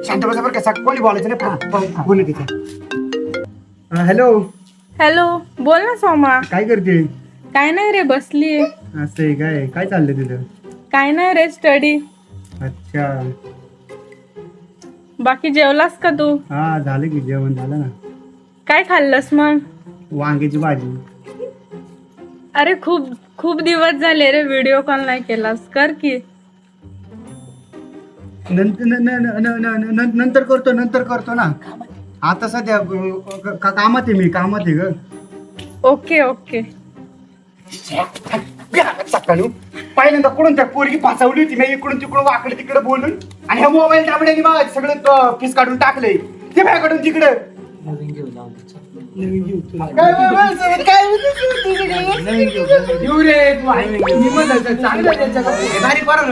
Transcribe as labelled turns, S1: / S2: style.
S1: शांत बसा बरं का, कोणी बोलायचं नाही. बोलू तिथे. हॅलो,
S2: हॅलो, बोल ना सोमा.
S1: काय करते?
S2: काय नाही रे, बसली.
S1: असं आहे काय? काय चाललंय तुझं?
S2: काय नाही रे, स्टडी.
S1: अच्छा.
S2: बाकी जेवलास का तू?
S1: हा, झालं की जेवण झालं ना.
S2: काय खाल्लंस मग?
S1: वांग्याची भाजी.
S2: अरे खूप खूप दिवस झाले रे, व्हिडिओ कॉल नाही केलास, कर की.
S1: नंतर करतो ना. आता सध्या कामात आहे, मी कामात आहे ग.
S2: Okay okay.
S1: सकाळी पहिल्यांदा कुठून त्या पोरगी फसवली होती मी, इकडून तिकडून वाकडे तिकडे बोलून, आणि ह्या मोबाईल टाबड्याने बघा सगळं फीस काढून टाकलंय ते माझ्याकडून तिकडं. येऊ रे तू आहे. मी म्हणलं चांगलं त्याच्या भारी बरं